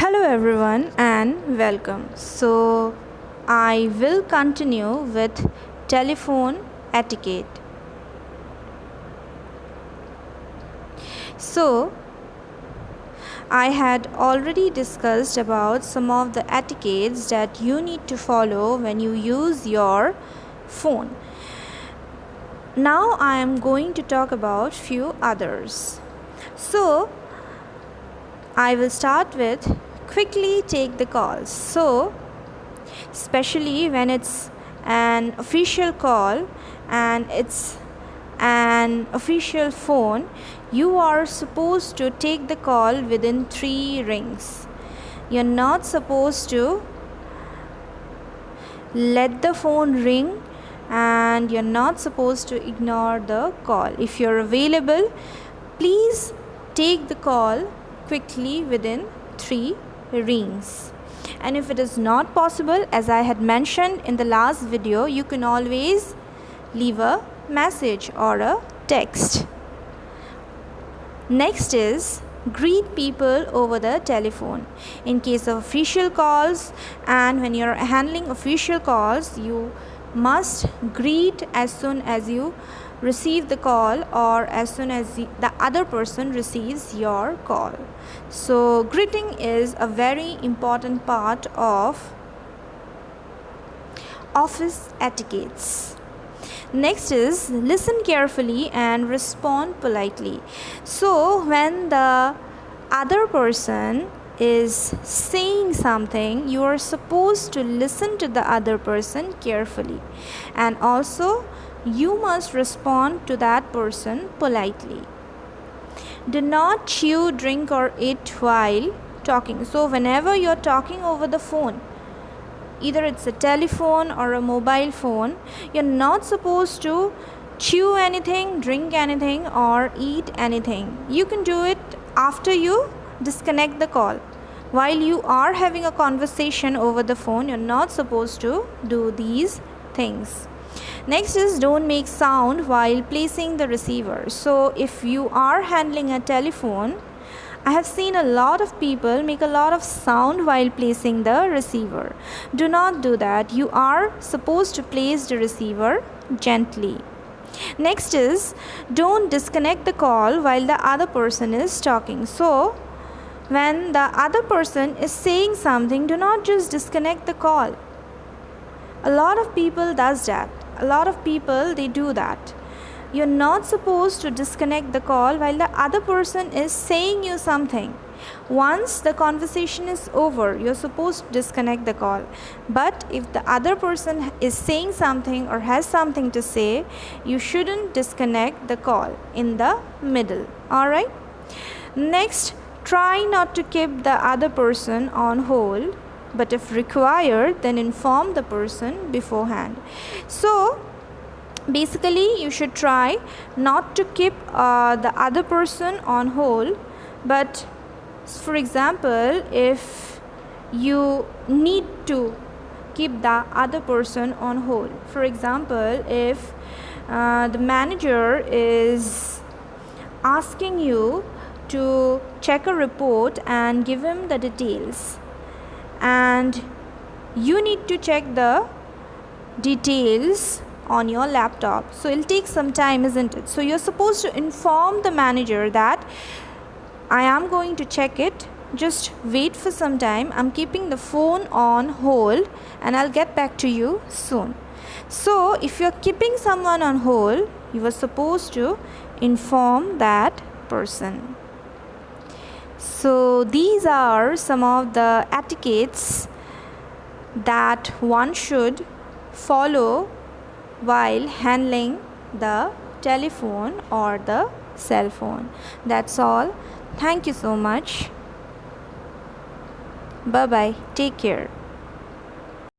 Hello everyone and welcome. So I will continue with telephone etiquette. So I had already discussed about some of the etiquettes that you need to follow when you use your phone. Now I am going to talk about few others. So I will start with quickly take the calls. So especially when it's an official call and it's an official phone, you are supposed to take the call within 3 rings. You're not supposed to let the phone ring and you're not supposed to ignore the call. If you're available, please take the call quickly within 3 rings. And if it is not possible, as I had mentioned in the last video, you can always leave a message or a text. Next is greet people over the telephone. In case of official calls and when you're handling official calls, you must greet as soon as you receive the call or as soon as the other person receives your call. So greeting is a very important part of office etiquettes. Next is listen carefully and respond politely. So when the other person is saying something, you are supposed to listen to the other person carefully, and also you must respond to that person politely. Do not chew, drink or eat while talking. So whenever you're talking over the phone, either it's a telephone or a mobile phone, you're not supposed to chew anything, drink anything or eat anything. You can do it after you disconnect the call. While you are having a conversation over the phone, you're not supposed to do these things. Next is don't make sound while placing the receiver. So if you are handling a telephone, I have seen a lot of people make a lot of sound while placing the receiver. Do not do that. You are supposed to place the receiver gently. Next is don't disconnect the call while the other person is talking. So when the other person is saying something, do not just disconnect the call. A lot of people does that. A lot of people, they do that. You're not supposed to disconnect the call while the other person is saying you something. Once the conversation is over, you're supposed to disconnect the call. But if the other person is saying something or has something to say, you shouldn't disconnect the call in the middle. Alright? Next, try not to keep the other person on hold, but if required, then inform the person beforehand. So basically, you should try not to keep the other person on hold, but for example, if you need to keep the other person on hold, for example, if the manager is asking you to check a report and give him the details, and you need to check the details on your laptop, so it'll take some time, isn't it? So you're supposed to inform the manager that I am going to check it, just wait for some time, I'm keeping the phone on hold and I'll get back to you soon. So if you're keeping someone on hold, you are supposed to inform that person. So these are some of the etiquettes that one should follow while handling the telephone or the cell phone. That's all. Thank you so much. Bye bye. Take care.